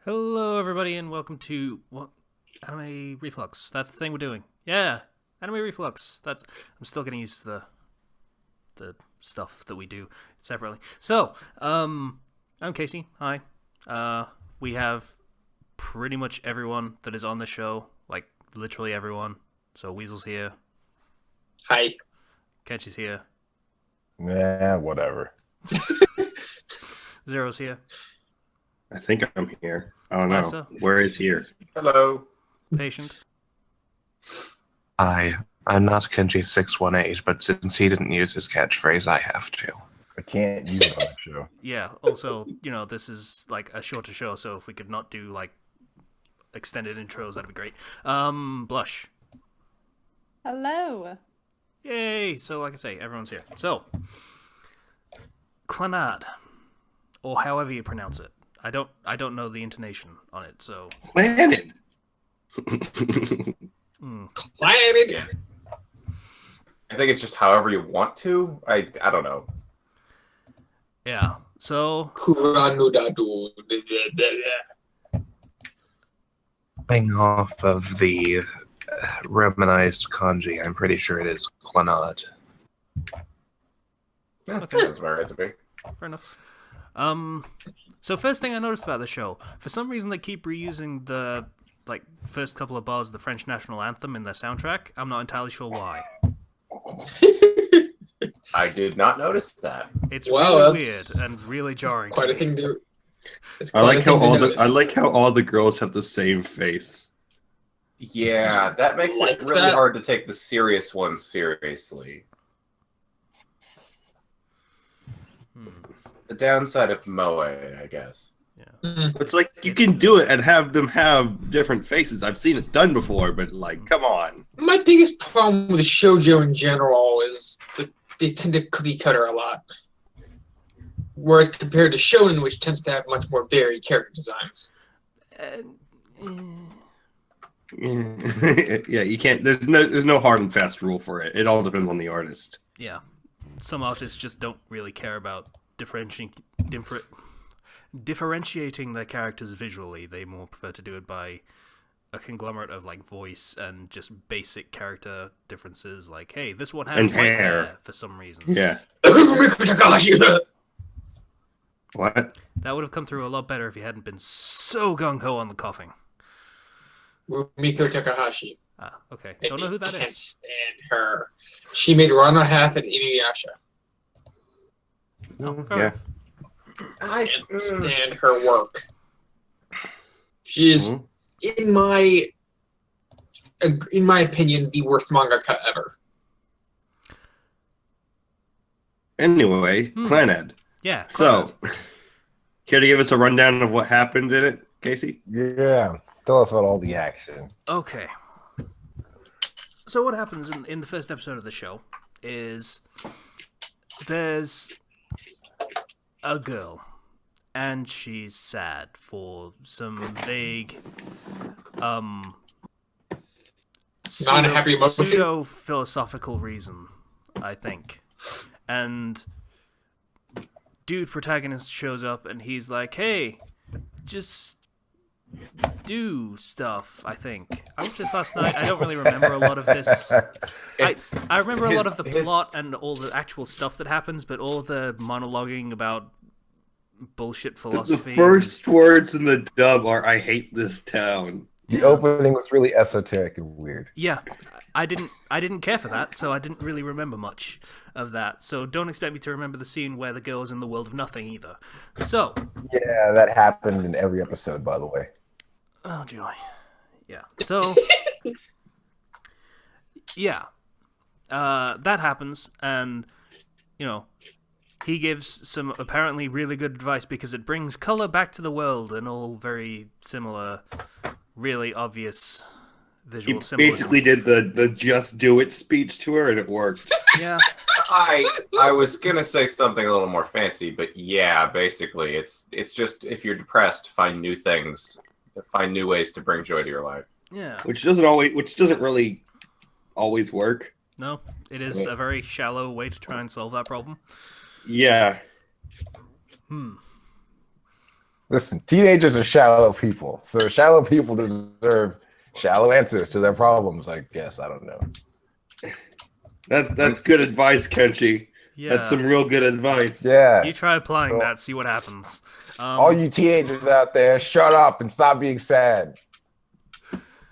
Hello, everybody, and welcome to what Anime Reflux. That's the thing we're doing. Yeah, Anime Reflux. I'm still getting used to the stuff that we do separately. So, I'm Casey. Hi. We have pretty much everyone that is on the show, like literally everyone. So Weasel's here, Hi. Kenchi's here, Yeah, whatever. Zero's here, I think I'm here. I don't Slicer. know. Where is here? Hello. Patient. Hi, I'm not Kenji618, but since he didn't use his catchphrase, I have to. I can't use it on the show. Yeah. Also, this is like a shorter show, so if we could not do like extended intros, that'd be great. Blush. Hello. Yay! So, like I say, everyone's here. So, Clannad, or however you pronounce it. I don't know the intonation on it. So, Clannad. Planet. I think it's just however you want to. I don't know. yeah. So, Kuranudadu. Coming off of the Romanized kanji, I'm pretty sure it is Clannad. Okay. That's right to me. fair enough. So first thing I noticed about the show, for some reason they keep reusing the first couple of bars of the French national anthem in their soundtrack. I'm not entirely sure why. I did not notice that. It's Wow, really that's weird and really jarring. Quite to a thing me. to. It's I quite a like how thing to all the notice. I like how all the girls have the same face. Yeah, that makes Like it really that. hard to take the serious ones seriously. The downside of Moe, I guess. Mhm. It's like you can do it and have them have different faces. I've seen it done before, but like, come on. My biggest problem with shoujo in general is they tend to cookie cutter a lot. Whereas compared to shonen, which tends to have much more varied character designs. Yeah, you can't. There's no hard and fast rule for it. It all depends on the artist. Yeah, some artists just don't really care about differentiating their characters visually. They more prefer to do it by a conglomerate of like voice and just basic character differences. Like, hey, this one has And white hair. hair for some reason. Yeah. Rumiko Takahashi! What? That would have come through a lot better if you hadn't been so gung ho on the coughing. Rumiko Takahashi. Ah, okay. Don't know who that Can't is. stand her. She made Rana Half and Inuyasha. Oh, fair Yeah. enough. I Can't stand her work. She's, Mhm. in my opinion, the worst mangaka ever. Anyway, Clannad. Yeah. So, care to give us a rundown of what happened in it, Casey? Yeah. Tell us about all the action. Okay. So what happens in the first episode of the show is there's a girl, and she's sad for some vague, Non-happy emotion? pseudo-philosophical reason, I think. And dude protagonist shows up, and he's like, hey, just do stuff, I think. I watched this last night. I don't really remember a lot of this. I remember a lot of the plot and all the actual stuff that happens, but all the monologuing about bullshit The philosophy. first words in the dub are "I hate this town." The opening was really esoteric and weird. Yeah, I didn't care for that, so I didn't really remember much of that. So don't expect me to remember the scene where the girl is in the world of nothing either. So, Yeah, that happened in every episode, by the way. oh joy. Yeah. So, yeah, that happens, and he gives some apparently really good advice because it brings color back to the world and all very similar, really obvious He visual symbolism. basically did the "just do it" speech to her, and it worked. Yeah. I was gonna say something a little more fancy, but yeah, basically, it's just if you're depressed, find new things, find new ways to bring joy to your life. Yeah. Which doesn't really always work. No, it is a very shallow way to try and solve that problem. Yeah. Hmm. Listen, teenagers are shallow people, so shallow people deserve shallow answers to their problems. I guess I don't know. That's good advice, Kenshi. Yeah. That's some real good advice. Yeah. You try applying So- that, see what happens. All you teenagers out there, shut up and stop being sad.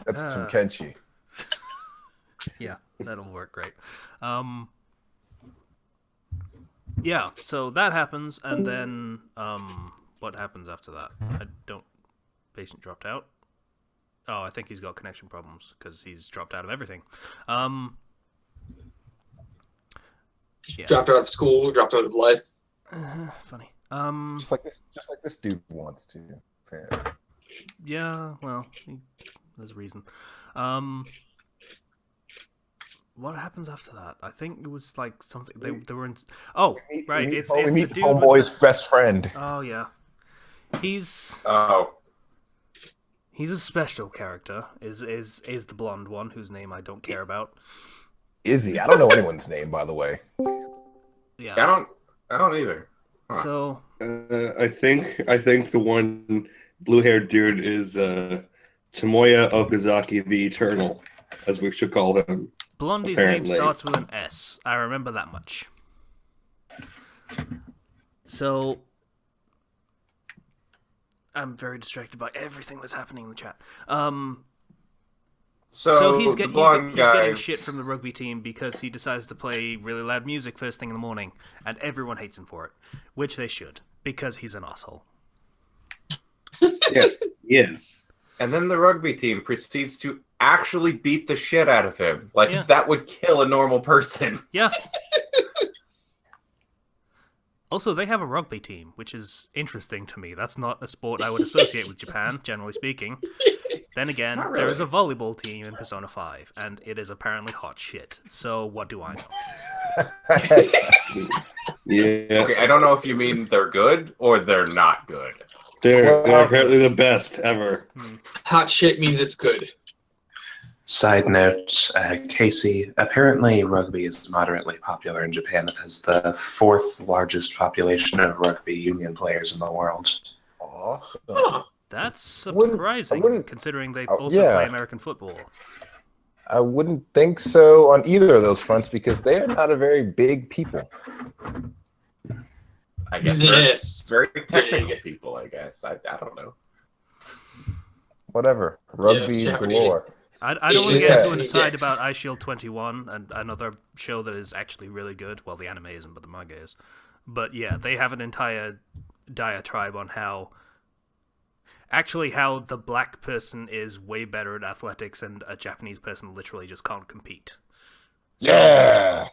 That's from Kenshi. Yeah, that'll work great. Yeah, so that happens, and then what happens after that? I don't. Patient dropped out. Oh, I think he's got connection problems because he's dropped out of everything. Yeah. Dropped out of school, dropped out of life. Funny. Just like this dude wants to. Yeah. Well, there's a reason. What happens after that? I think it was like something they were in. Oh, right. It's we the meet dude Homeboy's with best friend. Oh yeah. He's Oh, a special character. Is the blonde one whose name I don't care about. Izzy. I don't know anyone's name, by the way. Yeah. I don't either. So I think the one blue-haired dude is Tomoya Okazaki the Eternal, as we should call him. Blondie's Apparently. name starts with an S. I remember that much. So I'm very distracted by everything that's happening in the chat. So he's the blonde guy. getting shit from the rugby team because he decides to play really loud music first thing in the morning, and everyone hates him for it, which they should, because he's an asshole. Yes, yes. And then the rugby team proceeds to actually beat the shit out of him. Like, Yeah. that would kill a normal person. Yeah. Also, they have a rugby team, which is interesting to me. That's not a sport I would associate with Japan, generally speaking. Then again, Not there is a really. volleyball team in Persona 5, and it is apparently hot shit. So what do I know? Yeah. Okay, I don't know if you mean they're good or they're not good. They're apparently the best ever. Hot shit means it's good. Side note, Casey, apparently rugby is moderately popular in Japan. It has the fourth largest population of rugby union players in the world. Awesome. Huh. That's I wouldn't- surprising, considering they also yeah. play American football. I wouldn't think so on either of those fronts because they are not a very big people. I guess they're Yes. very technical people, I guess. I don't know. Whatever. Rugby Yes, Japanese. galore. I don't want to Yeah. get into an Yeah. aside about Ice Shield 21, and another show that is actually really good. Well, the anime isn't, but the manga is. But yeah, they have an entire diatribe on how the black person is way better at athletics and a Japanese person literally just can't compete. So, Yeah.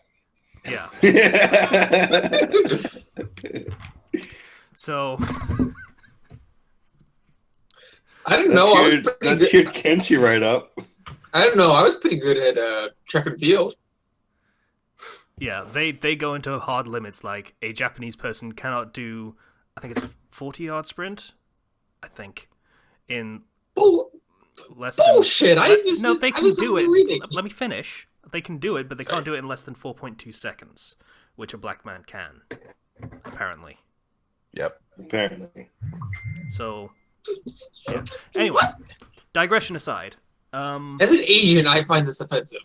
Yeah. So I don't know. I was pretty That good. cheered Kenshi right up. I don't know. I was pretty good at track and field. yeah, they go into hard limits. Like a Japanese person cannot do, I think it's a 40-yard sprint. I think in Bull- less than bullshit. no, they I can was do only it. reading. Let me finish. They can do it, but they Sorry. can't do it in less than 4.2 seconds, which a black man can, apparently. Yep. Apparently. So, yeah. Anyway, digression aside. As an Asian, I find this offensive.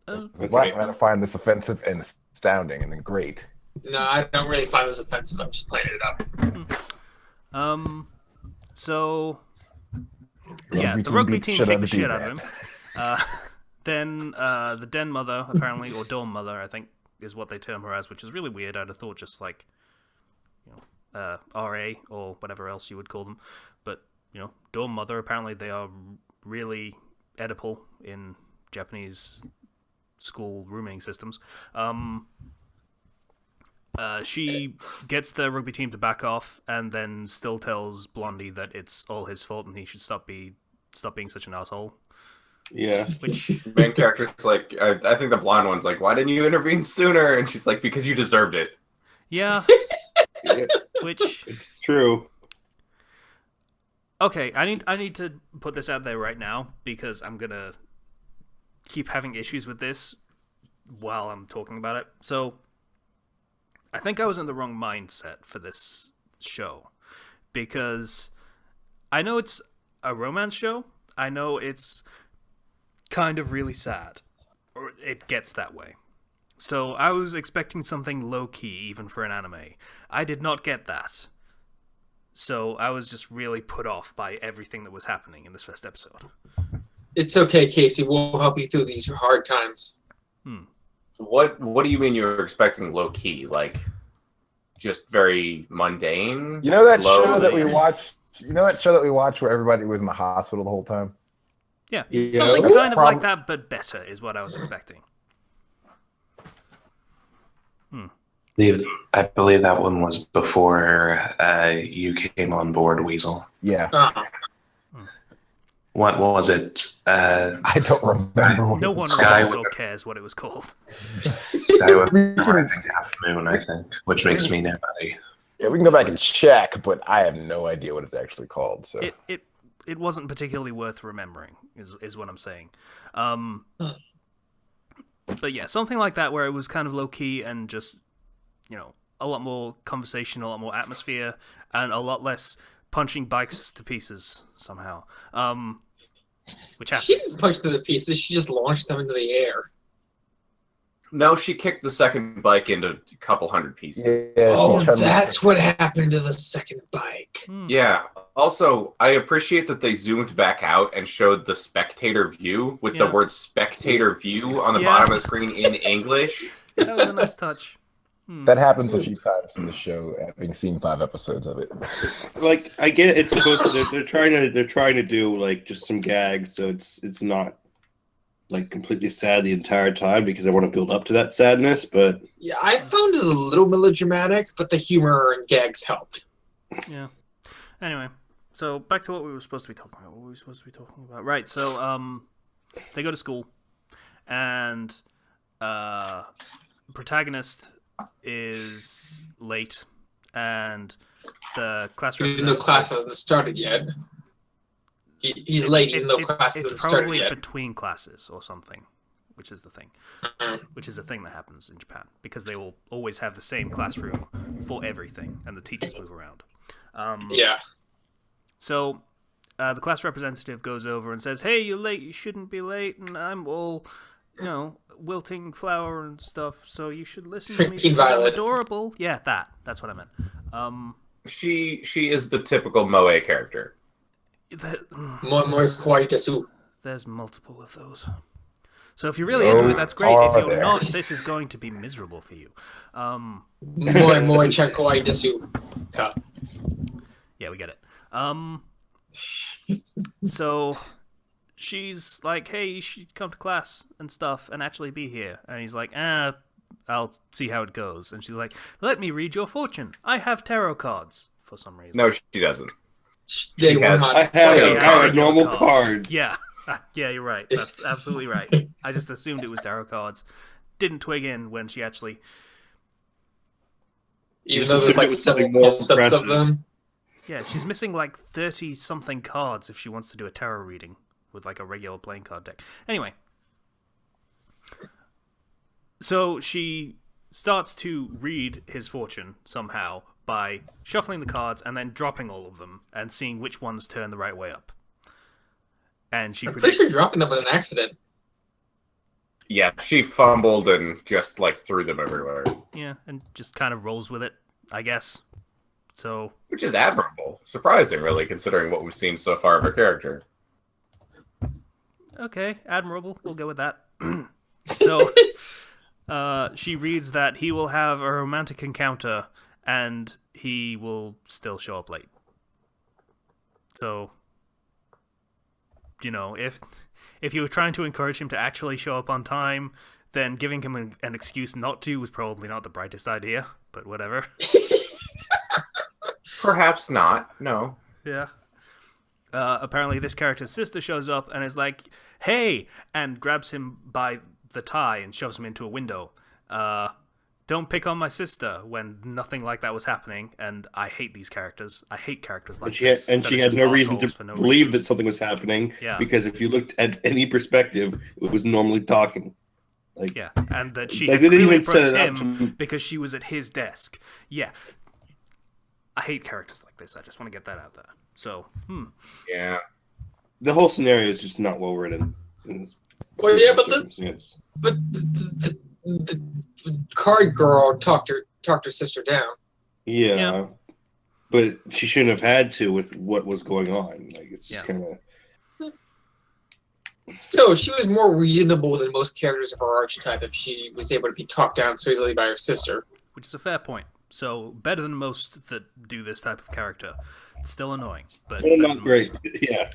As a black man, I find this offensive and astounding and great. No, I don't really find this offensive. I'm just playing it up. So yeah, the team rugby beats team shit kicked out the of shit out of D-Man. him. Then the den mother, apparently, or dorm mother, I think, is what they term her as, which is really weird. I'd have thought just like, RA or whatever else you would call them. But, dorm mother, apparently they are really Oedipal in Japanese school rooming systems. She gets the rugby team to back off and then still tells Blondie that it's all his fault and he should stop being such an asshole. Yeah. Which, Main character's like, I think the blonde one's like, why didn't you intervene sooner? And she's like, because you deserved it. yeah, Yeah, which... it's true. Okay, I need to put this out there right now because I'm gonna keep having issues with this while I'm talking about it. So, I think I was in the wrong mindset for this show. because I know it's a romance show. I know it's kind of really sad, or it gets that way. So I was expecting something low-key, even for an anime. I did not get that. So I was just really put off by everything that was happening in this first episode. It's okay, Casey. We'll help you through these hard times. What do you mean you were expecting low key? Like just very mundane? You know that Low show that we key? watched? You know that show that we watched where everybody was in the hospital the whole time? Yeah, Yeah, something that's kind of like prob- that, but better, is what I was expecting. I believe that one was before you came on board, Weasel. Yeah. What was it? I don't remember what No it one was remembers called. or cares what it was called. Sky with We can- Rising Half Moon, I think, which makes me nobody. Yeah, we can go back and check, but I have no idea what it's actually called. So It wasn't particularly worth remembering, is what I'm saying. But yeah, something like that where it was kind of low key and just, a lot more conversation, a lot more atmosphere, and a lot less punching bikes to pieces somehow. Which She happens. didn't punch them to pieces. She just launched them into the air. No, she kicked the second bike into a couple hundred pieces. yeah, Oh, she tried to- that's what happened to the second bike. Yeah. Also, I appreciate that they zoomed back out and showed the spectator view with the Yeah. word spectator view on the Yeah. bottom of the screen in English. That was a nice touch. That happens a few times in the show, having seen 5 episodes of it. Like, I get it, it's supposed to. They're trying to do like just some gags, so it's not like completely sad the entire time because I want to build up to that sadness. But Yeah, I found it a little melodramatic, but the humor and gags helped. Yeah. Anyway, so back to what we were supposed to be talking about. What were we supposed to be talking about? Right, so they go to school, and protagonist is late, and the class Even though class hasn't started yet. He's late, even though class hasn't it's started probably yet. between classes or something, which is the thing. Mhm. Which is a thing that happens in Japan, because they will always have the same classroom for everything, and the teachers move around. Yeah. So the class representative goes over and says, "Hey, you're late. You shouldn't be late, and I'm all, wilting flower and stuff. So you should listen to me Shrinking because I'm violet. adorable." Yeah, that's what I meant. She is the typical moe character. More kawaii desu. There's multiple of those. So if you're really Oh, into it, that's great. If are you're there? not, this is going to be miserable for you. More chan kawaii desu. Ka. Yeah, we get it. So she's like, "Hey, you should come to class and stuff and actually be here." And he's like, "I'll see how it goes." And she's like, "Let me read your fortune. I have tarot cards," for some reason. No, she doesn't. They She were has- not. I have Tarot cards. normal cards. Yeah. Yeah, you're right. That's absolutely right. I just assumed it was tarot cards. Didn't twig in when she actually... Even Just though there's assumed it like was 7 something more close-ups of impressive. them. Yeah, she's missing like 30-something cards if she wants to do a tarot reading with like a regular playing card deck. Anyway. So she starts to read his fortune somehow by shuffling the cards and then dropping all of them and seeing which ones turn the right way up. And she I'm pretty predicts... sure dropping them was an accident. Yeah, she fumbled and just like threw them everywhere, Yeah, and just kind of rolls with it, I guess. So... which is admirable. Surprising, really, considering what we've seen so far of her character. Okay, admirable. We'll go with that. So, she reads that he will have a romantic encounter, and he will still show up late. So, if you were trying to encourage him to actually show up on time, then giving him an excuse not to was probably not the brightest idea. But whatever. Perhaps not. No. Yeah. Apparently this character's sister shows up and is like, "Hey," and grabs him by the tie and shoves him into a window. Don't pick on my sister, when nothing like that was happening, and I hate these characters. I hate characters like this. And that she are had just no reason assholes to for no believe reason. that something was happening. Yeah. Because if you looked at any perspective, it was normally talking. Like, Yeah, and that she Like, had they didn't clearly even set approached it up him to- because she was at his desk. Yeah. I hate characters like this. I just want to get that out there. So, Yeah. The whole scenario is just not well written. In this Well, yeah, but circumstance. the card girl talked her sister down. Yeah. But she shouldn't have had to with what was going on. Like, it's just kind of... Still, she was more reasonable than most characters of her archetype if she was able to be talked down so easily by her sister. which is a fair point. So better than most that do this type of character. It's still annoying, but Still better not than great. most. Yeah.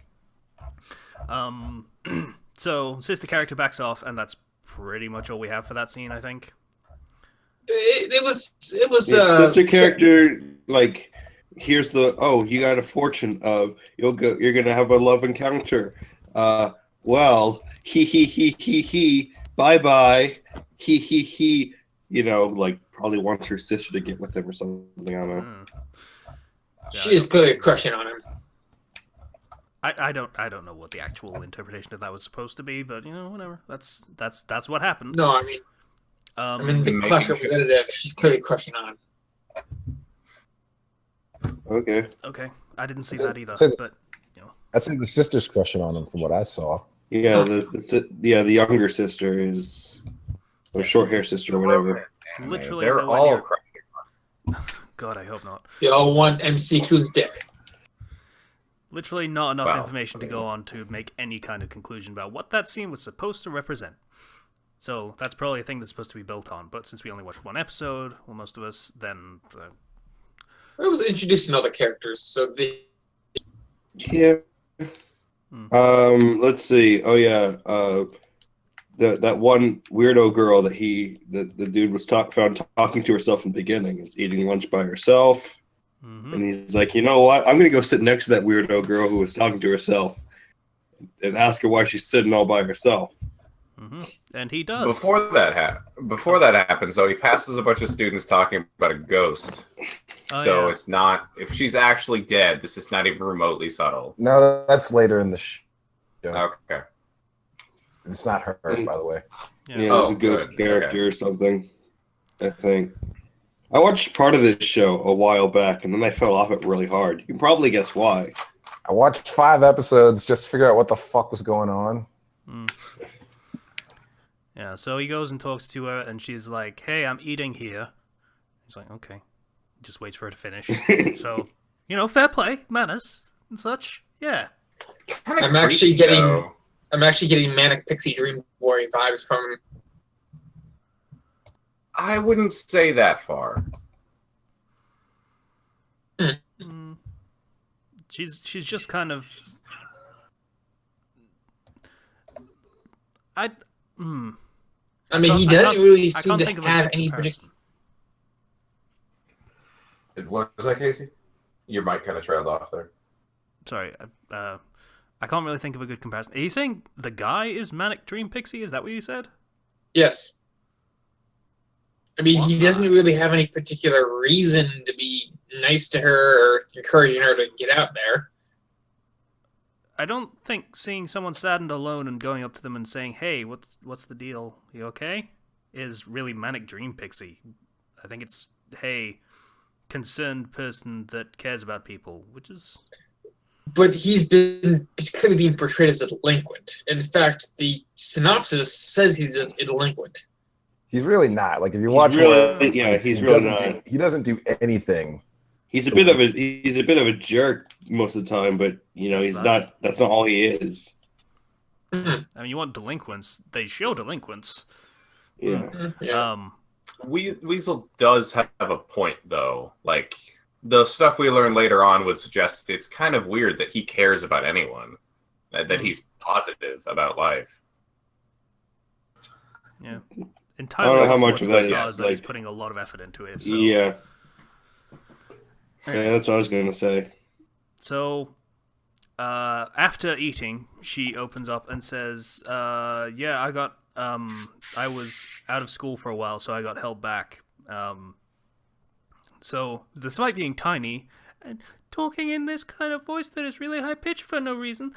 So sister character backs off, and that's pretty much all we have for that scene, I think. It was Sister character, like, here's you got a fortune of you're gonna have a love encounter. Well, he, bye bye, he, like probably wants her sister to get with him or something. I don't know. She is clearly crushing on him. I don't know what the actual interpretation of that was supposed to be, but whatever. That's what happened. No, I mean the class representative. She's clearly crushing on him. Okay. Okay, I didn't see that either, but I think the sister's crushing on him from what I saw. Yeah, the younger sister is, or short hair sister or whatever. literally They're nowhere all near- crushing. God, I hope not. They all want MCQ's dick. Literally not enough Wow. information to go on to make any kind of conclusion about what that scene was supposed to represent. So that's probably a thing that's supposed to be built on. But since we only watched one episode, well, most of us, then It was introducing other characters, so they. Yeah. Let's see. Oh yeah. That one weirdo girl that the dude was found talking to herself in the beginning is eating lunch by herself, and he's like, you know what? I'm gonna go sit next to that weirdo girl who was talking to herself, and ask her why she's sitting all by herself. And he does. Before that happens, though, he passes a bunch of students talking about a ghost. Oh, So yeah. it's not, if she's actually dead, this is not even remotely subtle. No, that's later in the show. Okay. It's not her, by the way. Yeah. Yeah, Oh, there's a ghost good. character Okay. or something. I think. I watched part of this show a while back, and then I fell off it really hard. You can probably guess why. I watched 5 episodes just to figure out what the fuck was going on. Yeah, so he goes and talks to her, and she's like, "Hey, I'm eating here." He's like, "Okay." Just waits for her to finish. So, fair play, manners and such. Yeah. Kinda I'm actually creepy, getting- though. I'm actually getting Manic Pixie Dream Boy vibes from. I wouldn't say that far. Mm. She's just kind of. I mean, I he can't- doesn't really I seem can't to think of a have good any comparison. particular. What was that, Casey? Your mic kind of trailed off there. Sorry, I can't really think of a good comparison. Are you saying the guy is Manic Dream Pixie? Is that what you said? Yes. I mean, he Why? doesn't really have any particular reason to be nice to her or encouraging her to get out there. I don't think seeing someone sad and alone and going up to them and saying, "Hey, what's the deal? You okay?" is really Manic Dream Pixie. I think it's, "Hey, concerned person that cares about people," which is... But he's clearly being portrayed as a delinquent. In fact, the synopsis says he's a delinquent. He's really not. Like if you watch, He's really not. He doesn't do anything. He's a bit of a jerk most of the time, but he's not. That's not all he is. I mean, you want delinquents, they show delinquents. Yeah. Yeah. Weasel does have a point, though. Like, the stuff we learn later on would suggest it's kind of weird that he cares about anyone, that he's positive about life. Yeah. I Entirely don't know how towards much of that facade, is, but he's like- putting a lot of effort into it. So. Yeah. Yeah, that's what I was gonna say. So, after eating, she opens up and says, "Yeah, I was out of school for a while, so I got held back. So, despite being tiny and talking in this kind of voice that is really high pitched for no reason,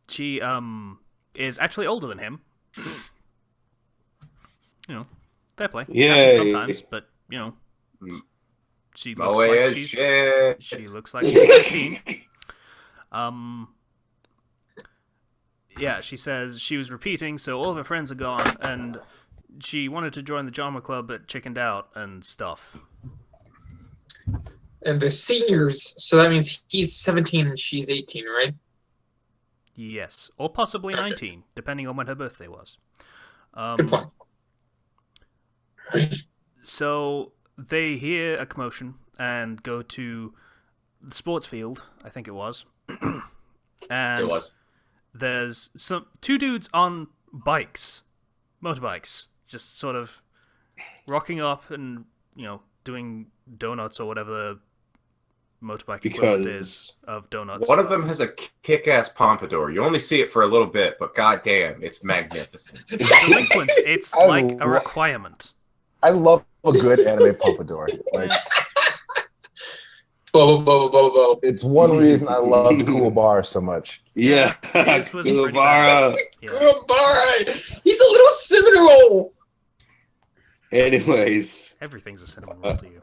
she is actually older than him. Fair play. Yay. Happens sometimes, but she looks Moe like is she's shit. she looks like she's 13. Yeah, she says she was repeating, so all of her friends are gone, and she wanted to join the drama club but chickened out and stuff. And they're seniors, so that means he's 17 and she's 18, right? Yes, or possibly Okay. 19, depending on when her birthday was. Good point. So they hear a commotion and go to the sports field, I think it was. And It was. there's two dudes on motorbikes, just sort of rocking up and, doing donuts or whatever the motorbike equivalent is of donuts. One of them has a kick-ass pompadour. You only see it for a little bit, but goddamn, it's magnificent. Delinquents, it's I like a lo- requirement. I love a good anime pompadour. Like, Bo. it's one reason I love Cool Bar so much. Yeah. This was pretty Guevara. badass. Yeah. Goodbye. He's a little cinnamon roll. Anyways. Everything's a cinnamon roll to you.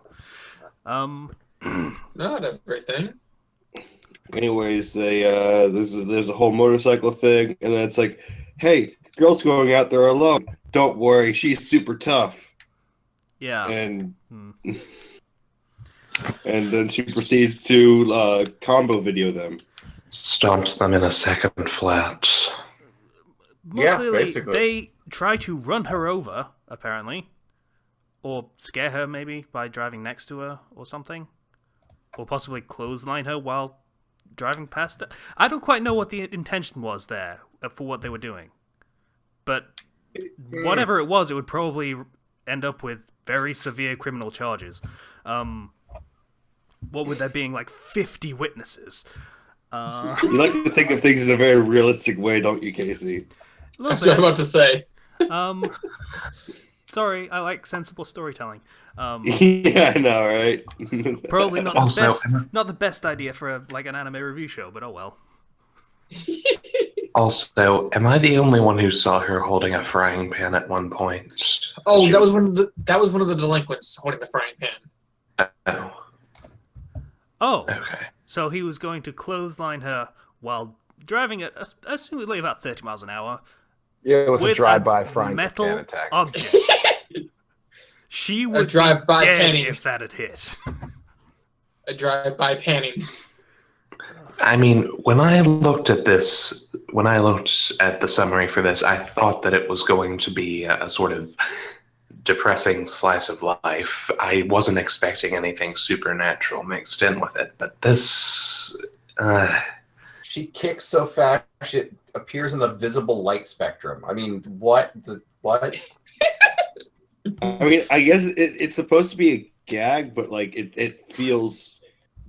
Not everything. Anyways, there's a whole motorcycle thing, and then it's like, hey, girl's going out there alone. Don't worry, she's super tough. Yeah. And and then she proceeds to combo video them. Stomps them in a second flat. More Yeah, clearly, basically. they try to run her over, apparently. Or scare her, maybe, by driving next to her or something. Or possibly clothesline her while driving past her. I don't quite know what the intention was there for what they were doing. But whatever it was, it would probably end up with very severe criminal charges. What with there being like 50 witnesses? You like to think of things in a very realistic way, don't you, Casey? A little That's what I'm bit. about to say. Sorry, I like sensible storytelling. Yeah, I know, right? Probably not Also, the best idea for an anime review show, but oh well. Also, am I the only one who saw her holding a frying pan at one point? Oh, that was one of the delinquents holding the frying pan. Oh, Oh, okay. so he was going to clothesline her while driving at assumedly about 30 miles an hour Yeah, it was a with drive-by frying metal pan attack. object. She would drive-by be dead panning. if that had hit. A drive-by panning. I mean, when I looked at the summary for this, I thought that it was going to be a sort of depressing slice of life. I wasn't expecting anything supernatural mixed in with it, but this... She kicks so fast it appears in the visible light spectrum. I mean, what? I mean, I guess it's supposed to be a gag, but it feels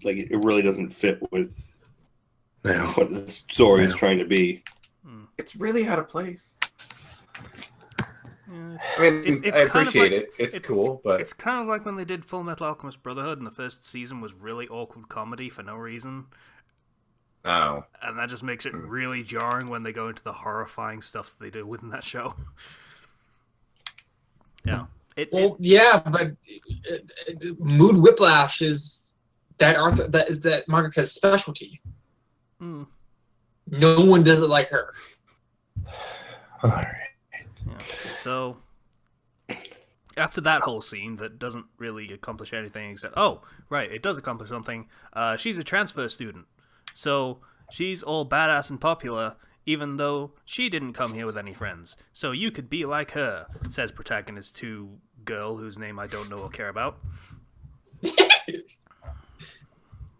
like it really doesn't fit with No. what the story is trying to be. It's really out of place. Yeah, I mean, it's I kind of appreciate like- it. It's cool, but It's kind of like when they did Full Metal Alchemist Brotherhood, and the first season was really awkward comedy for no reason. oh, And that just makes it really jarring when they go into the horrifying stuff they do within that show. Yeah. Well, yeah, but mood whiplash is that mangaka's specialty. Mm, No one does it like her. All right. yeah. So, after that whole scene that doesn't really accomplish anything except... Oh, right, it does accomplish something. She's a transfer student. So, she's all badass and popular, even though she didn't come here with any friends. So you could be like her, says protagonist to girl whose name I don't know or care about.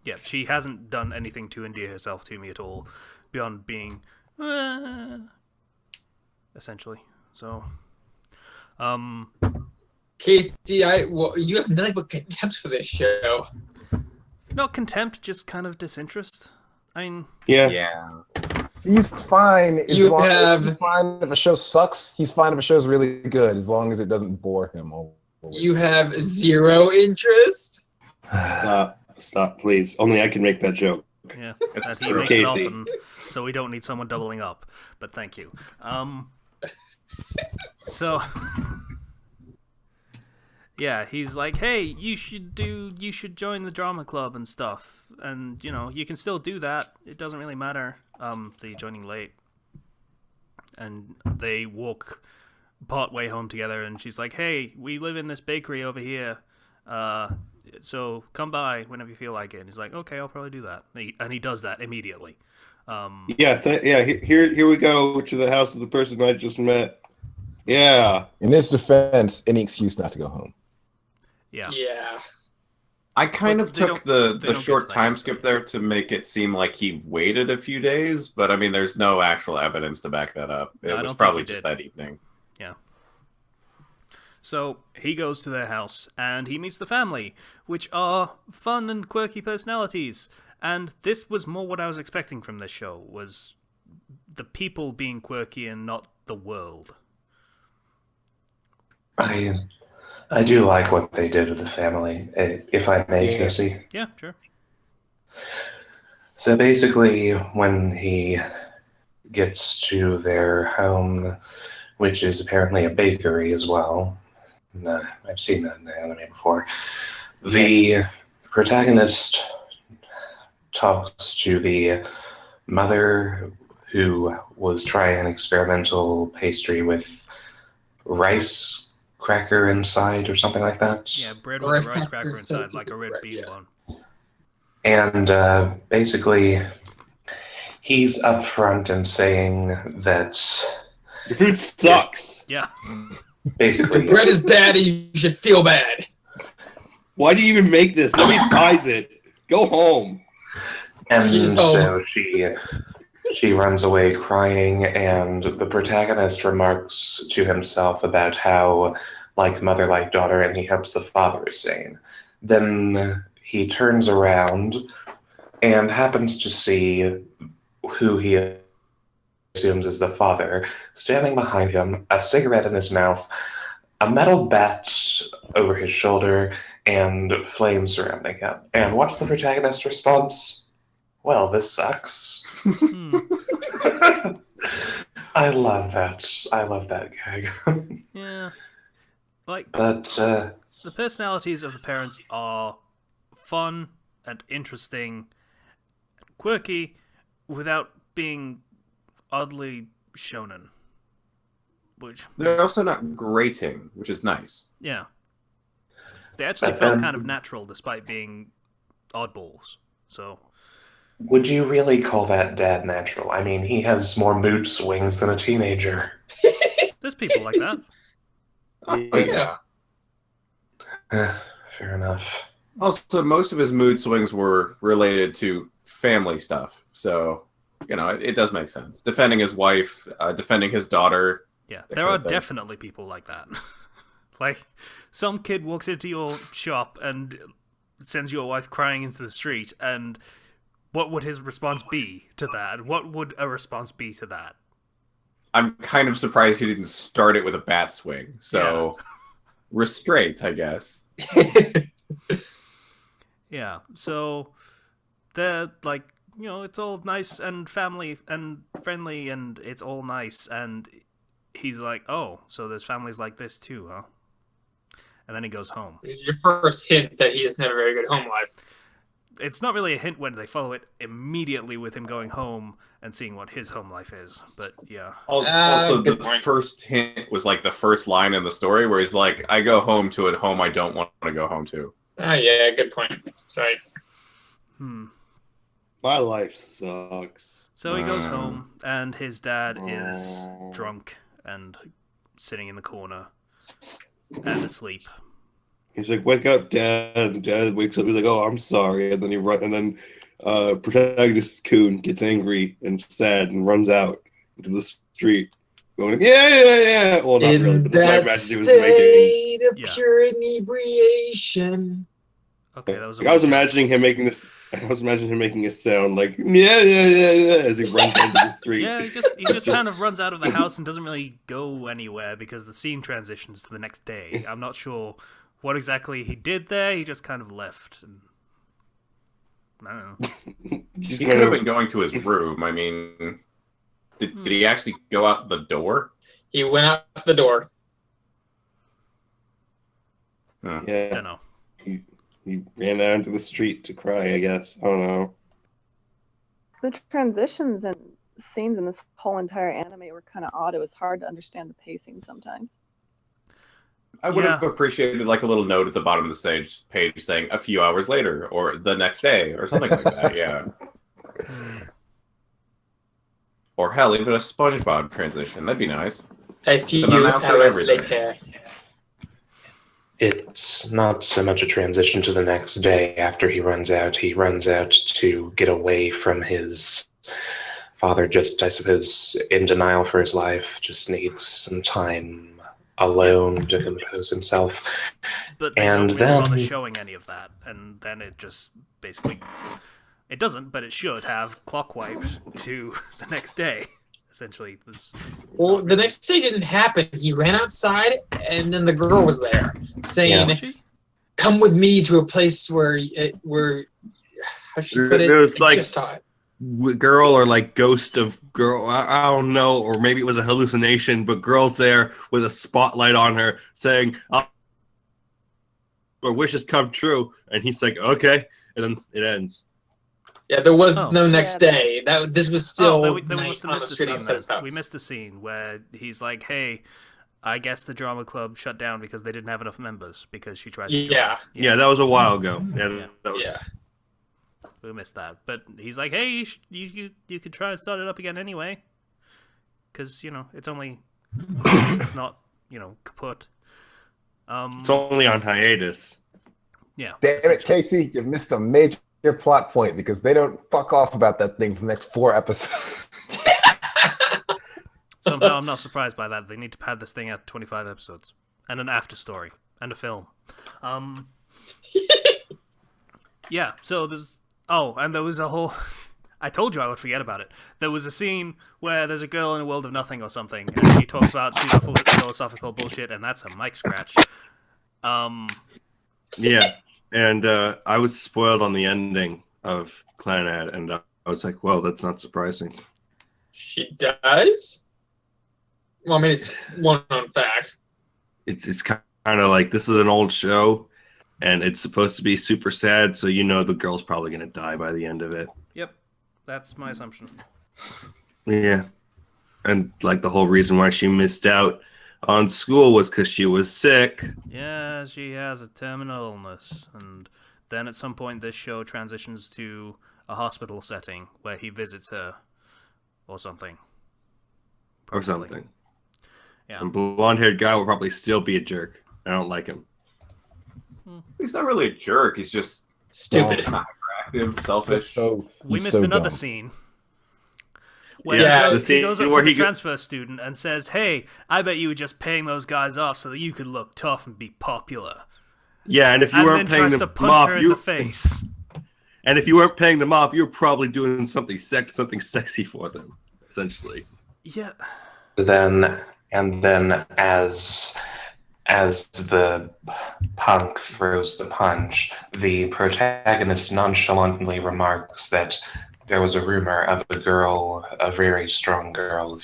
Yeah, she hasn't done anything to endear herself to me at all, beyond being... essentially. So... Casey, you have nothing but contempt for this show. Not contempt, just kind of disinterest. I mean... Yeah. yeah. He's fine. You have- He's fine if a show sucks. He's fine if a show's really good, as long as it doesn't bore him. You have zero interest. Stop, please. Only I can make that joke. Yeah, It's that he true. makes it Casey. often, so we don't need someone doubling up. But thank you. So, Yeah, he's like, hey, you should join the drama club and stuff. And, you know, you can still do that. It doesn't really matter, that you're joining late. And they walk part way home together, and she's like, hey, we live in this bakery over here. So come by whenever you feel like it. And he's like, okay, I'll probably do that. And he does that immediately. Here we go to the house of the person I just met. Yeah. In his defense, any excuse not to go home. Yeah. Yeah. I kind But of they took don't the get short to that time yet, skip though. there to make it seem like he waited a few days, but I mean, there's no actual evidence to back that up. No, I It don't was think probably he just did. that evening. So he goes to their house, and he meets the family, which are fun and quirky personalities. And this was more what I was expecting from this show, was the people being quirky and not the world. I do like what they did with the family, if I may, Yeah. Casey. Yeah, sure. So basically, when he gets to their home, which is apparently a bakery as well, I've seen that in the anime before, the protagonist talks to the mother who was trying an experimental pastry with rice cracker inside or something like that. Yeah, bread Or with a rice rice cracker cracker inside, inside like a red bread, bean yeah. bun. And basically, he's up front and saying that Your food sucks. Yeah. basically Your bread is bad and you should feel bad. Why do you even make this? Nobody buys it. Go home. And She's so she runs away crying, and the protagonist remarks to himself about how, like mother, like daughter, and he hopes the father is sane. Then he turns around and happens to see who he assumes is the father, standing behind him, a cigarette in his mouth, a metal bat over his shoulder, and flames surrounding him. And what's the protagonist's response? Well, this sucks. Hmm. I love that. I love that gag. Yeah. Like, But the personalities of the parents are fun and interesting, quirky, without being oddly shonen. Which, They're also not grating, which is nice. yeah. They actually But felt then- kind of natural despite being oddballs. So, would you really call that dad natural? I mean, he has more mood swings than a teenager. there's people like that. Oh, Yeah. Fair enough. Also, most of his mood swings were related to family stuff. So, you know, it does make sense. Defending his wife, defending his daughter. Yeah, That there kind are of thing. definitely people like that. Like, some kid walks into your shop and sends your wife crying into the street, and what would his response be to that? What would a response be to that? I'm kind of surprised he didn't start it with a bat swing. So, restraint, I guess. Yeah, so they're like, you know, it's all nice and family and friendly, and it's all nice, and he's like, oh, so there's families like this too, huh? And then he goes home. This is your first hint that he doesn't have a very good home life. It's not really a hint when they follow it immediately with him going home and seeing what his home life is, but yeah. Also, the good point. first hint was like the first line in the story where he's like, I go home to a home I don't want to go home to. Ah, yeah, good point. Sorry. My life sucks. So he goes home, and his dad is drunk and sitting in the corner and asleep. He's like, "Wake up, Dad!" And Dad wakes up. He's like, "Oh, I'm sorry." And then protagonist Coon gets angry and sad and runs out into the street, going, "Yeah." Well, not really, In but that's what I that imagined he was making. state of Yeah. pure inebriation. Okay, that was a I was weird joke. imagining him making this. I was imagining him making a sound like yeah as he runs into the street. Yeah, he just kind of runs out of the house and doesn't really go anywhere because the scene transitions to the next day. I'm not sure what exactly he did there. He just kind of left. And I don't know. Just He could have gonna- been going to his room. I mean, did he actually go out the door? He went out the door. Yeah, Don't know. he ran out into the street to cry, I guess. I don't know. The transitions and scenes in this whole entire anime were kind of odd. It was hard to understand the pacing sometimes. I would have appreciated like a little note at the bottom of the page saying a few hours later or the next day or something like that. Yeah. Or hell, even a SpongeBob transition. That'd be nice. A few An announcer and hours everything. later. It's not so much a transition to the next day after he runs out. He runs out to get away from his father, just, I suppose, in denial for his life, just needs some time alone to compose himself. But they don't really bother showing any of that, and then it just basically... It doesn't, but it should have clock wiped to the next day. Essentially, Well, the next day didn't happen. He ran outside, and then the girl was there, saying, "Come with me to a place where how should she put it? It was like just saw it. Girl or like ghost of girl. I don't know, or maybe it was a hallucination. But girl's there with a spotlight on her, saying, "Our wishes come true," and he's like, "Okay," and then it ends. Yeah, there was no next day. This was still we night must have on the missed a street scene outside his then. house. We missed a scene where he's like, "Hey, I guess the drama club shut down because they didn't have enough members because she tries to join." Yeah, that was a while ago. Yeah, that was... We missed that, but he's like, "Hey, you could try and start it up again anyway, because it's only it's not kaput." It's only on hiatus. Yeah. Damn it, Casey! You missed a major plot point because they don't fuck off about that thing for the next 4 episodes. Somehow I'm not surprised by that. They need to pad this thing out 25 episodes and an after story and a film. Yeah. So there's and there was a whole. I told you I would forget about it. There was a scene where there's a girl in a world of nothing or something, and she talks about pseudo-philosophical bullshit, and that's a mic scratch. Yeah. And I was spoiled on the ending of Clannad, and I was like, well, that's not surprising. She does? Well, I mean, it's one known fact. It's kind of like, this is an old show, and it's supposed to be super sad, so the girl's probably going to die by the end of it. Yep. That's my assumption. Yeah. And, like, the whole reason why she missed out on school was because she was sick. Yeah, she has a terminal illness, and then at some point this show transitions to a hospital setting where he visits her, or something. Or something. Yeah. And blonde-haired guy will probably still be a jerk. I don't like him. He's not really a jerk. He's just stupid, attractive, selfish. We missed another scene. Where he goes up to the transfer student and says, "Hey, I bet you were just paying those guys off so that you could look tough and be popular." Yeah, and if you weren't paying them off, in the face. And if you weren't paying them off, you were probably doing something sexy for them, essentially. Yeah. Then as the punk throws the punch, the protagonist nonchalantly remarks that there was a rumor of a very strong girl,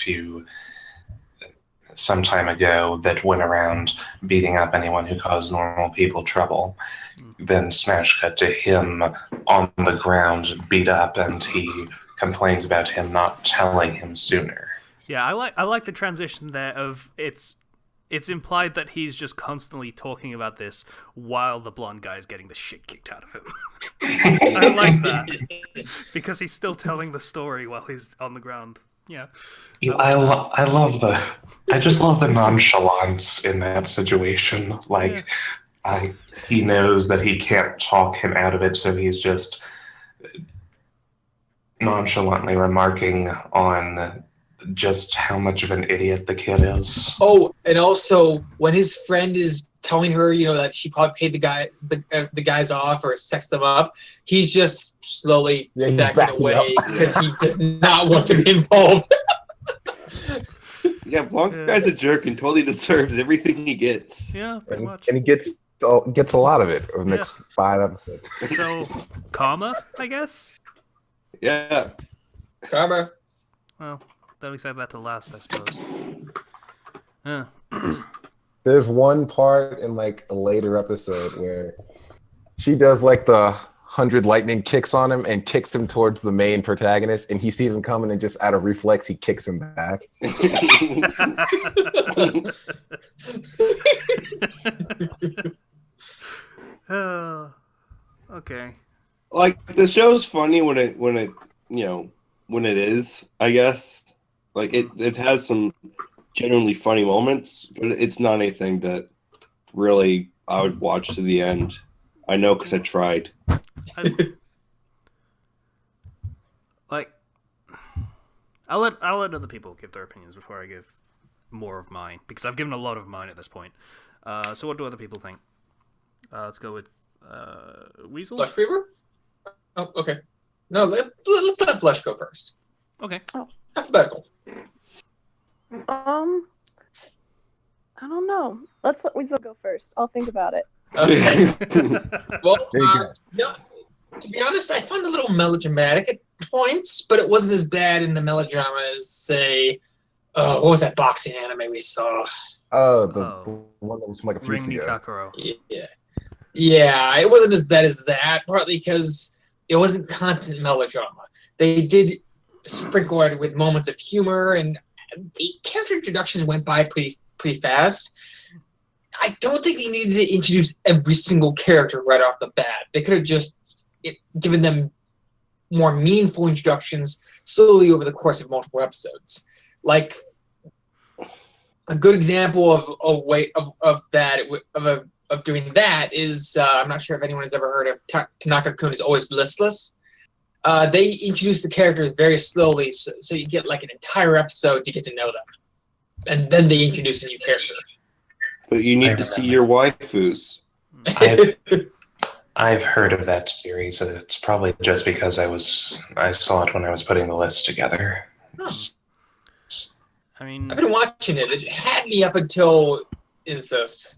some time ago that went around beating up anyone who caused normal people trouble. Then smash cut to him on the ground, beat up, and he complains about him not telling him sooner. Yeah, I like the transition there of it's implied that he's just constantly talking about this while the blonde guy is getting the shit kicked out of him. I like that because he's still telling the story while he's on the ground. Yeah, I just love the nonchalance in that situation. Like, he knows that he can't talk him out of it, so he's just nonchalantly remarking on just how much of an idiot the kid is. Oh, and also when his friend is telling her, that she probably paid the guys off or sexed them up, he's just slowly backing away because he does not want to be involved. Yeah, Blanc guy's a jerk and totally deserves everything he gets. Yeah, pretty much. And he gets a lot of it over the next 5 episodes. So, karma, I guess? Yeah. Karma. Well, don't expect that to last, I suppose. There's one part in like a later episode where she does like the 100 lightning kicks on him and kicks him towards the main protagonist, and he sees him coming and just out of reflex he kicks him back. Okay. Like the show's funny when it when it is, I guess. Like it has some genuinely funny moments, but it's not anything that really I would watch to the end. I know because I tried. I'll let other people give their opinions before I give more of mine, because I've given a lot of mine at this point. So what do other people think? Let's go with Weasel. Blush Fever? Oh, okay. No, let's let Blush go first. Okay. Oh. Alphabetical. I don't know. Let's let Weasel go first. I'll think about it. Okay. Well, There you go. yeah, to be honest, I found it a little melodramatic at points, but it wasn't as bad in the melodrama as, say, what was that boxing anime we saw? Oh, the one that was from like a few Ring weeks ago. Nikakuro. Yeah, it wasn't as bad as that, partly because it wasn't constant melodrama. They did sprinkle it with moments of humor, and the character introductions went by pretty fast. I don't think they needed to introduce every single character right off the bat. They could have just given them more meaningful introductions slowly over the course of multiple episodes. Like a good example of doing that is I'm not sure if anyone has ever heard of Tanaka-kun is Always Listless. They introduce the characters very slowly, so you get like an entire episode to get to know them, and then they introduce a new character. But you need to see your waifus. I've heard of that series. It's probably just because I saw it when I was putting the list together. I mean, I've been watching it. It had me up until incest.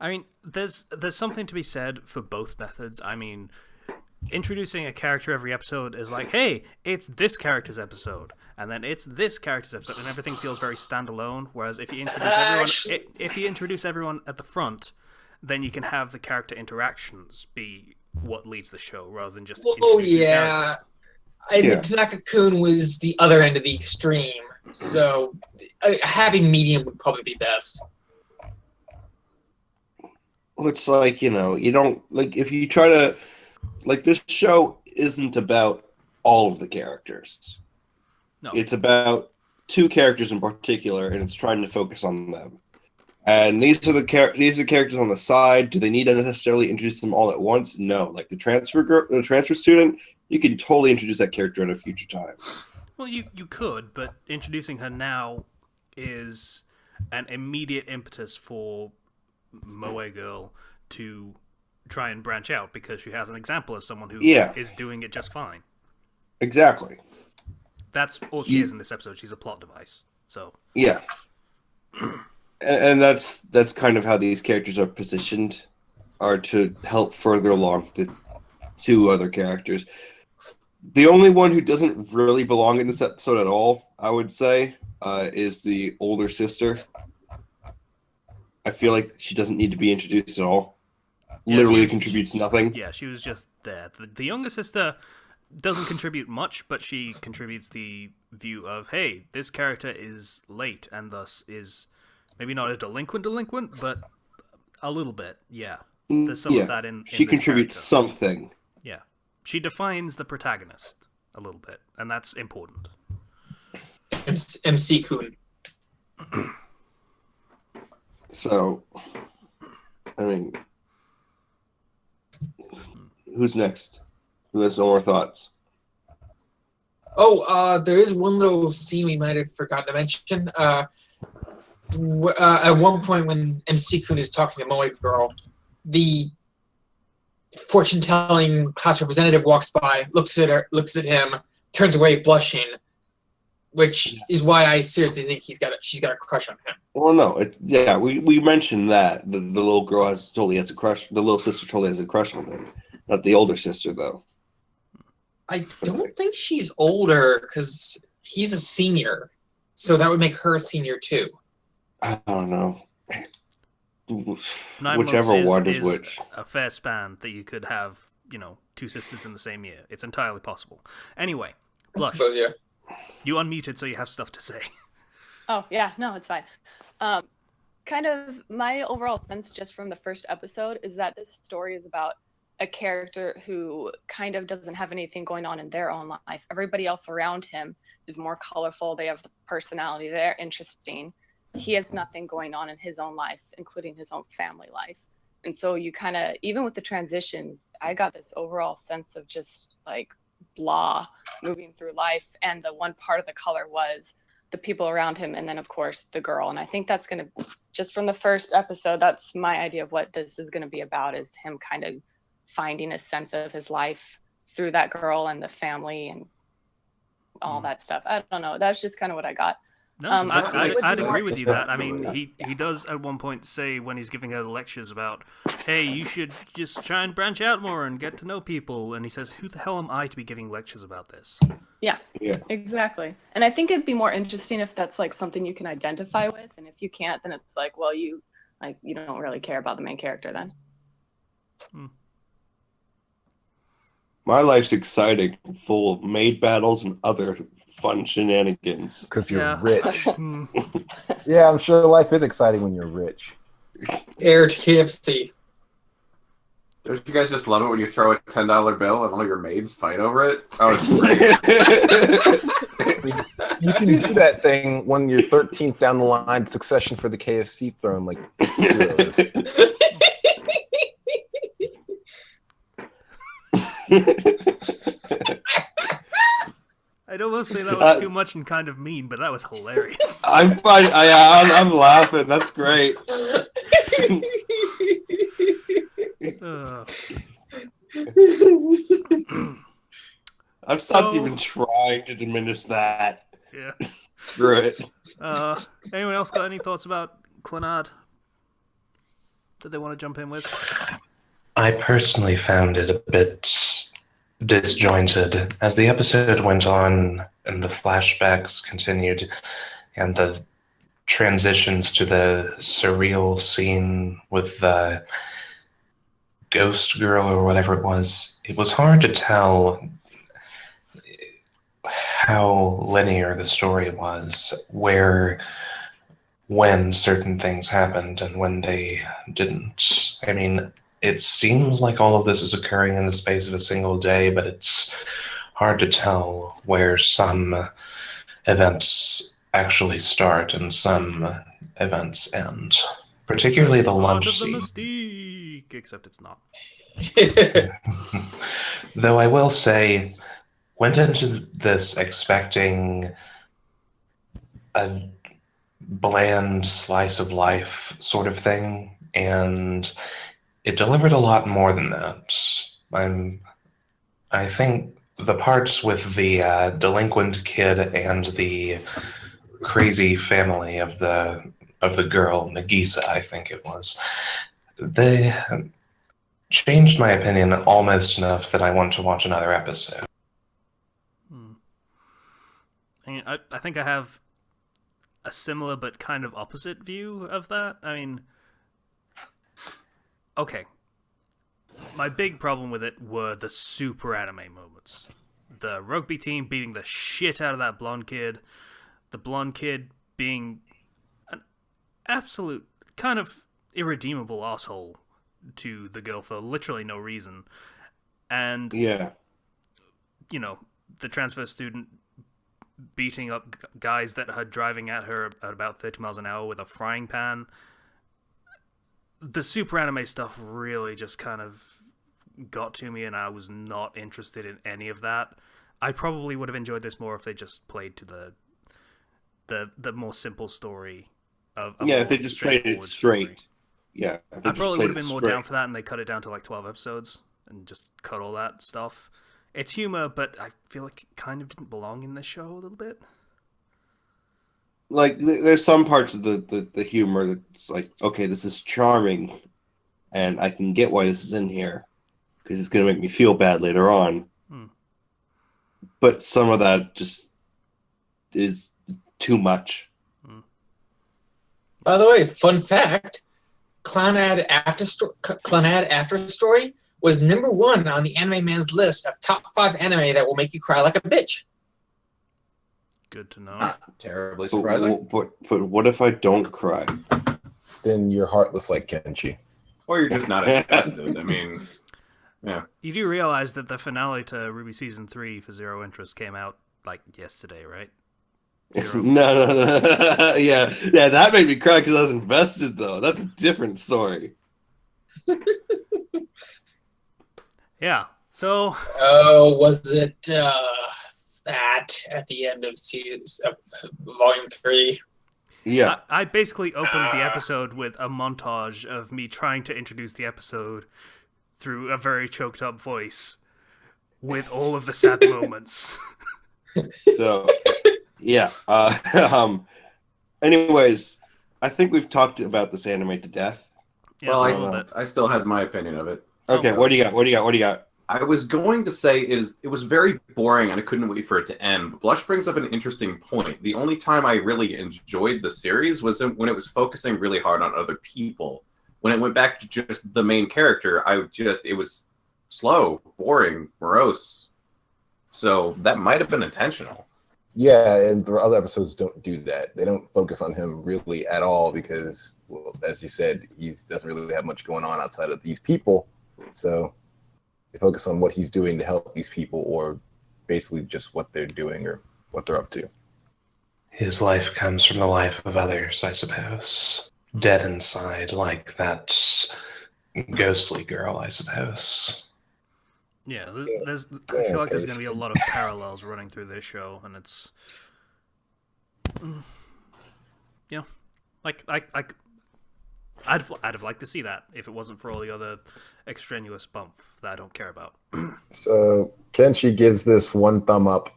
I mean, there's something to be said for both methods. I mean, introducing a character every episode is like, hey, it's this character's episode, and then it's this character's episode, and everything feels very standalone. Whereas if you introduce everyone at the front, then you can have the character interactions be what leads the show, rather than just. Oh yeah, Tanaka-kun was the other end of the extreme, so a happy medium would probably be best. Well, it's like, you don't, like, if you try to, like, this show isn't about all of the characters. No. It's about two characters in particular, and it's trying to focus on them. And these are characters on the side. Do they need to necessarily introduce them all at once? No. Like the transfer student, you can totally introduce that character at a future time. Well, you could, but introducing her now is an immediate impetus for Moe Girl to try and branch out, because she has an example of someone who is doing it just fine. Exactly. That's all she is in this episode. She's a plot device. So yeah, and that's kind of how these characters are positioned, are to help further along the two other characters. The only one who doesn't really belong in this episode at all, I would say, is the older sister. I feel like she doesn't need to be introduced at all. Yeah, Literally contributes nothing. Yeah, she was just there. The younger sister doesn't contribute much, but she contributes the view of, hey, this character is late and thus is maybe not a delinquent, but a little bit. Yeah, there's some of that in she this contributes character. something. Yeah, she defines the protagonist a little bit, and that's important. MC Kun. So, I mean, who's next? Who has no more thoughts? Oh, there is one little scene we might have forgotten to mention. At one point when MC Kun is talking to Moe Girl, the fortune-telling class representative walks by, looks at him, turns away blushing, which is why I seriously think she's got a crush on him. Well, no, we mentioned that the little girl totally has a crush. The little sister totally has a crush on him, not the older sister though. I don't think she's older because he's a senior, so that would make her a senior too. I don't know. 9 Whichever months one is which. a fair span that you could have, two sisters in the same year. It's entirely possible. Anyway, I Blush, suppose, yeah. you unmuted, so you have stuff to say. Oh, yeah, no, it's fine. Kind of my overall sense just from the first episode is that this story is about a character who kind of doesn't have anything going on in their own life. Everybody else around him is more colorful. They have the personality. They're interesting. He has nothing going on in his own life, including his own family life. And so you kind of, even with the transitions, I got this overall sense of just like blah moving through life. And the one part of the color was the people around him, and then of course the girl. And I think that's going to, just from the first episode, that's my idea of what this is going to be about, is him kind of finding a sense of his life through that girl and the family and all that stuff. I don't know. That's just kind of what I got. No, I would I'd be agree more with you that. I mean, specific. he does at one point say when he's giving her the lectures about, hey, you should just try and branch out more and get to know people. And he says, who the hell am I to be giving lectures about this? Yeah, Yeah. exactly. And I think it'd be more interesting if that's like something you can identify with. And if you can't, then it's like, well, you don't really care about the main character then. My life's exciting, full of maid battles and other fun shenanigans. Because you're Yeah. rich. Yeah, I'm sure life is exciting when you're rich. Heir to KFC. Don't you guys just love it when you throw a $10 bill and all your maids fight over it? Oh, it's great. You can do that thing when you're 13th down the line succession for the KFC throne, like heroes. I'd almost say that was too much and kind of mean, but that was hilarious. I'm fine. I'm laughing. That's great. I've stopped even trying to diminish that. Yeah. Screw it. Anyone else got any thoughts about Clannad that they want to jump in with? I personally found it a bit disjointed as the episode went on and the flashbacks continued and the transitions to the surreal scene with the ghost girl or whatever it was. It was hard to tell how linear the story was, when certain things happened and when they didn't. I mean, it seems like all of this is occurring in the space of a single day, but it's hard to tell where some events actually start and some events end. Particularly the lunch scene. Part of the mystique, except it's not. Though I will say, went into this expecting a bland slice of life sort of thing, and it delivered a lot more than that. I think the parts with the delinquent kid and the crazy family of the girl, Nagisa, I think it was, they changed my opinion almost enough that I want to watch another episode. I mean, I think I have a similar but kind of opposite view of that. I mean, okay. My big problem with it were the super anime moments. The rugby team beating the shit out of that blonde kid. The blonde kid being an absolute kind of irredeemable asshole to the girl for literally no reason. And, Yeah. The transfer student beating up guys that are driving at her at about 30 miles an hour with a frying pan. The super anime stuff really just kind of got to me, and I was not interested in any of that. I probably would have enjoyed this more if they just played to the more simple story of If they just played it straight. Story. Yeah. I probably would have been more down for that, and they cut it down to like 12 episodes and just cut all that stuff. It's humor, but I feel like it kind of didn't belong in this show a little bit. Like, there's some parts of the humor that's like, okay, this is charming, and I can get why this is in here, because it's going to make me feel bad later on. But some of that just is too much. By the way, fun fact: Clannad After Story was #1 on the Anime Man's list of top 5 anime that will make you cry like a bitch. Good to know. Not terribly surprising. But what if I don't cry? Then you're heartless like Kenshi. Or you're just not invested. I mean, yeah. You do realize that the finale to Ruby Season 3 for Zero Interest came out, like, yesterday, right? No. Yeah, that made me cry because I was invested, though. That's a different story. Yeah, so... Oh, was it that at the end of Volume 3? Yeah. I basically opened the episode with a montage of me trying to introduce the episode through a very choked up voice with all of the sad moments. So, yeah. Anyways, I think we've talked about this anime to death. Yeah, Well, a little bit. I still had my opinion of it. Okay, what do you got? What do you got? I was going to say it was very boring and I couldn't wait for it to end. But Blush brings up an interesting point. The only time I really enjoyed the series was when it was focusing really hard on other people. When it went back to just the main character, it was slow, boring, morose. So that might have been intentional. Yeah, and the other episodes don't do that. They don't focus on him really at all because, well, as you said, he doesn't really have much going on outside of these people. So they focus on what he's doing to help these people, or basically just what they're doing or what they're up to. His life comes from the life of others, I suppose. Dead inside, like that ghostly girl, I suppose. Yeah, I feel like there's going to be a lot of parallels running through this show, and it's... Yeah, like, I'd have liked to see that if it wasn't for all the other extraneous bump that I don't care about. So Kenshi gives this 1 thumb up.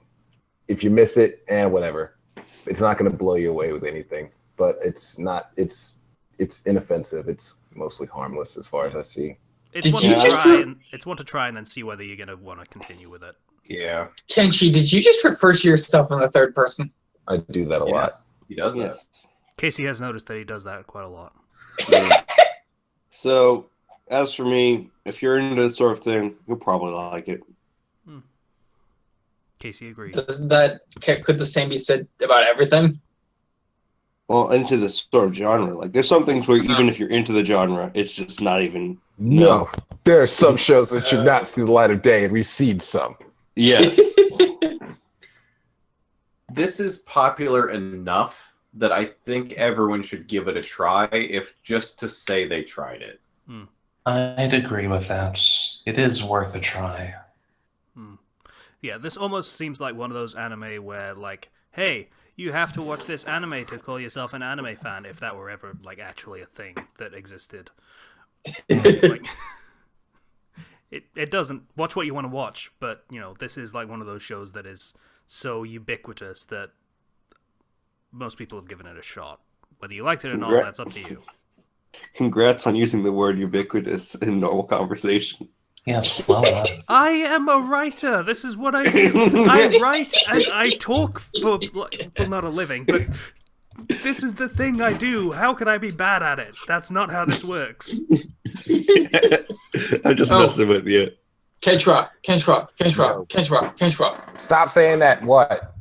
If you miss it, whatever. It's not going to blow you away with anything, but it's inoffensive. It's mostly harmless as far as I see. It's one to try and then see whether you're going to want to continue with it. Yeah. Kenshi, did you just refer to yourself in the third person? I do that a lot. He does that. Casey has noticed that he does that quite a lot. So, as for me, if you're into this sort of thing, you'll probably like it. Casey agrees. Could the same be said about everything? Well, into this sort of genre. Like, there's some things where even if you're into the genre, it's just not even... No. There are some shows that should not see the light of day, and we've seen some. Yes. This is popular enough that I think everyone should give it a try, if just to say they tried it. I'd agree with that. It is worth a try. Yeah, this almost seems like one of those anime where, like, hey, you have to watch this anime to call yourself an anime fan, if that were ever, like, actually a thing that existed. Like, it doesn't. Watch what you want to watch, but, you know, this is like one of those shows that is so ubiquitous that most people have given it a shot. Whether you liked it or not, that's up to you. Congrats on using the word ubiquitous in normal conversation. Yes, well done. I am a writer. This is what I do. I write and I talk for, well, not a living, but this is the thing I do. How could I be bad at it? That's not how this works. I'm just messing with you. Kenshra. Stop saying that. What?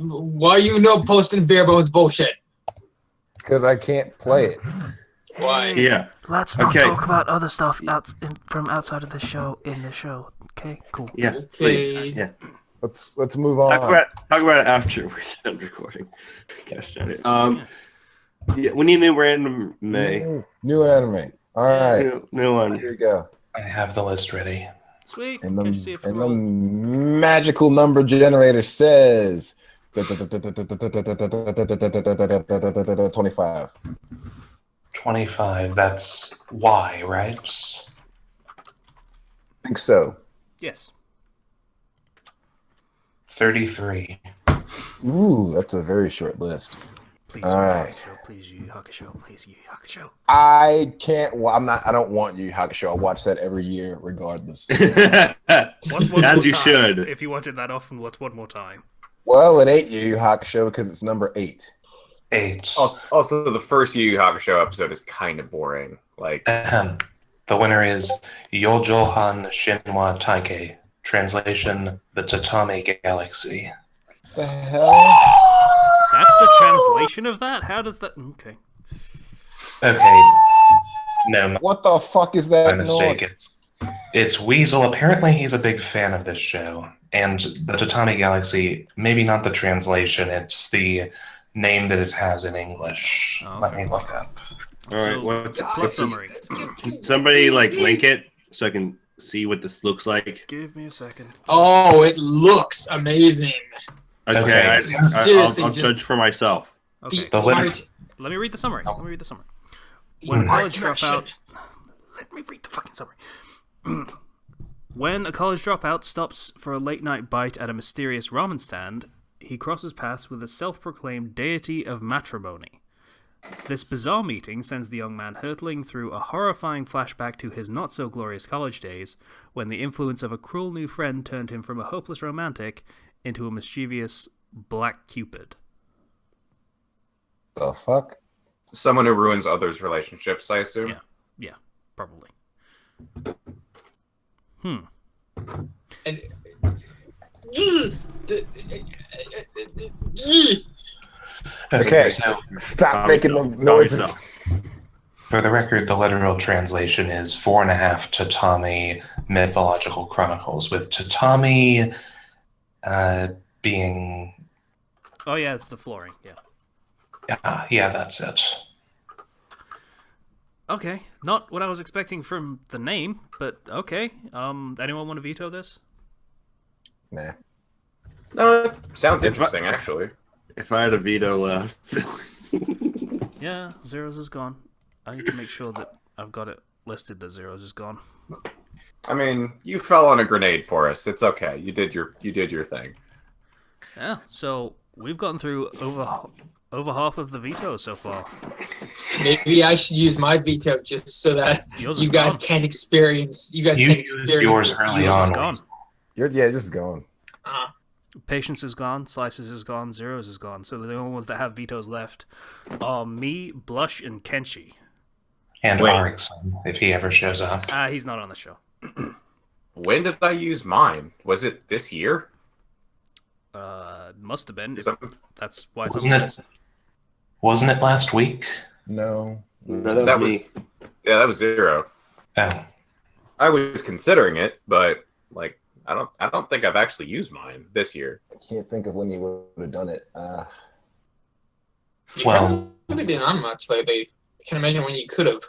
Why you posting bare bones bullshit? Because I can't play it. Why? Yeah. Let's not talk about other stuff from outside of the show in the show. Okay, cool. Yeah. Okay. Please. Yeah. Let's move on. Talk about it after we're done recording. Gosh darn it. Yeah, we need a new anime. New anime. All right. New one. Here we go. I have the list ready. Sweet. And Can't you see it from the roll? magical number generator says 25. 25, that's Y, right? I think so. Yes. 33. Ooh, that's a very short list. Please, All right. Please, Yu Yu Hakusho. Please, Yu Yu Hakusho. I can't. Well, I don't want Yu Yu Hakusho. I watch that every year, regardless. What's one As more you time? should. If you watch it that often, what's one more time? Well, it ain't Yu Yu Hakusho because it's number 8. 8. Also, the first Yu Yu Hakusho episode is kind of boring. Like, Ahem. The winner is Yojohan Shinwa Taikei. Translation: The Tatami Galaxy. The hell? That's the translation of that? How does that... Okay. Okay. No, What the fuck is that my mistake. noise? It's Weasel. Apparently, he's a big fan of this show. And the Tatami Galaxy, maybe not the translation, it's the name that it has in English. Oh, Let okay. me look up. All right, So, what's plot the summary. Can somebody like link it so I can see what this looks like? Give me a second. Oh, it looks amazing. Okay, Okay. Seriously, I'll just- judge for myself. Okay. The winner- art, Let me read the summary. Oh. Let me read the summary. the When a art college direction. dropout... Let me read the fucking summary. When a college dropout stops for a late-night bite at a mysterious ramen stand, he crosses paths with a self-proclaimed deity of matrimony. This bizarre meeting sends the young man hurtling through a horrifying flashback to his not-so-glorious college days, when the influence of a cruel new friend turned him from a hopeless romantic into a mischievous Black Cupid. The fuck? someone who ruins others' relationships, I assume. Yeah, probably. And Okay. So, Stop making the noises. for the record, the literal translation is 4.5 Tatami Mythological Chronicles, with Tatami being... Oh yeah, it's the flooring, yeah. Yeah, that's it. Okay, not what I was expecting from the name, but okay. Anyone want to veto this? Nah. No, it sounds interesting, actually. If I had a veto left. Yeah, Zeros is gone. I need to make sure that I've got it listed that Zeros is gone. I mean, you fell on a grenade for us. It's okay. You did your thing. Yeah, so we've gotten through over half of the vetoes so far. maybe I should use my veto just so that Yours is you guys gone. can't experience. You guys You can't used experience yours this early Yours on. is gone. Yeah, this is gone. Patience is gone, Slices is gone, Zeros is gone. So the only ones that have vetoes left are me, Blush, and Kenshi. And Wait. Erickson, if he ever shows up. He's not on the show. When did I use mine? Was it this year? Must have been. Is that- That's why it's on Wasn't the it? list. Wasn't it last week? No. No, That me. was that was 0. Oh. I was considering it, but like I don't think I've actually used mine this year. I can't think of when you would have done it. You Well- haven't really been on much lately. I can imagine when you could have.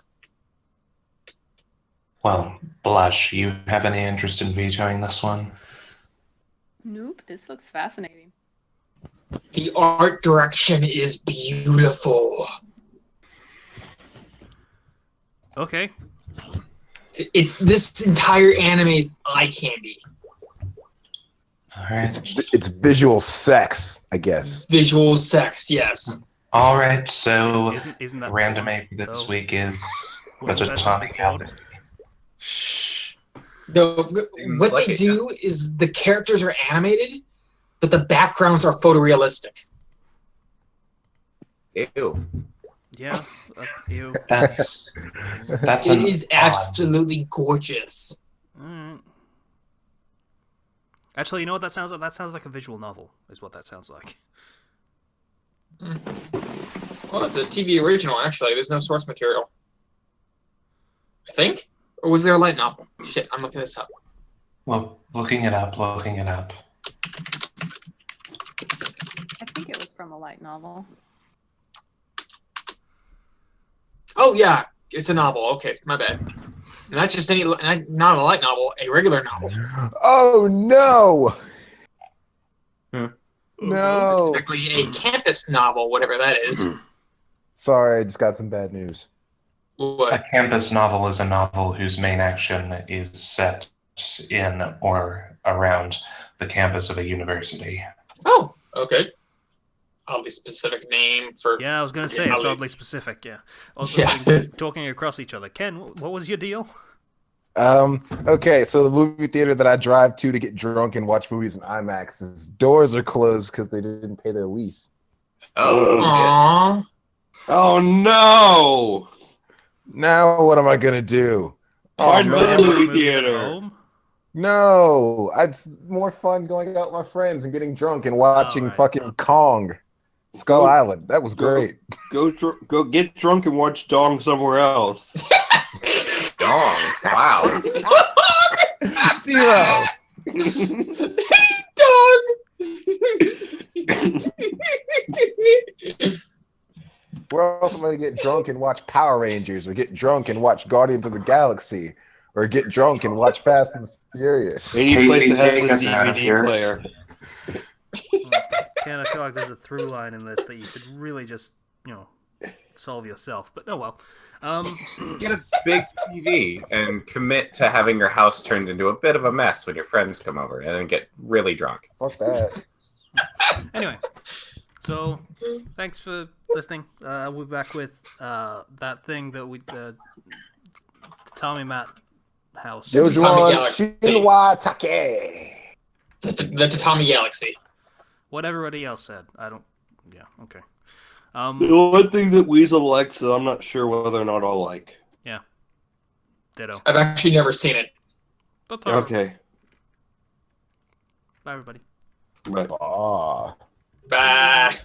Well, Blush, you have any interest in vetoing this one? Nope, this looks fascinating. The art direction is beautiful. Okay. This entire anime is eye candy. All right. It's visual sex, I guess. Visual sex, yes. All right, so Isn't that random porn, A for this though? week is the Wasn't that just Tatami the Galaxy. Shh. What like they it. do is the characters are animated, but the backgrounds are photorealistic. Ew. Yeah. Ew. That's It an is odd- absolutely gorgeous. Alright. Actually, you know what that sounds like? That sounds like a visual novel, is what that sounds like. Well, it's a TV original, actually. There's no source material. I think? Or was there a light novel? Shit, I'm looking this up. Well, looking it up. I think it was from a light novel. Oh, yeah, it's a novel. Okay, my bad. Not just any, not a light novel, a regular novel. Oh no! Hmm. No. Specifically a campus novel, whatever that is. Sorry, I just got some bad news. A What? campus novel is a novel whose main action is set in or around the campus of a university. Oh, okay. Oddly specific name for. Yeah, I was going to say, Yeah, it's I'll- oddly specific, yeah. Also, Yeah. talking across each other. Ken, what was your deal? Okay, so the movie theater that I drive to get drunk and watch movies in IMAX's doors are closed because they didn't pay their lease. Oh, shit. Aww. Oh no! Now what am I gonna do? Oh Find man, another movie Movies at theater. home? no! It's more fun going out with my friends and getting drunk and watching right. fucking Kong, Skull Go- Island. That was go- great. Go get drunk and watch Dong somewhere else. Dong. Wow. Zero. Dog. Where else am I gonna get drunk and watch Power Rangers, or get drunk and watch Guardians of the Galaxy, or get drunk and watch Fast and Furious? Any Casey, place that take has us a out of DVD here. player. Ken, I feel like there's a through line in this that you could really just, solve yourself. But oh well. Get a big TV and commit to having your house turned into a bit of a mess when your friends come over, and then get really drunk. Fuck that. Anyway, so thanks for listening. We'll be back with that thing that we Tommy Matt house. Jojuan Galaxy. Shinwa Take. The Tatami Galaxy. What everybody else said. I don't. Yeah. Okay. The one thing that Weasel likes, so I'm not sure whether or not I'll like. Ditto. I've actually never seen it. Okay. Bye, everybody. Right. Ah. Bye.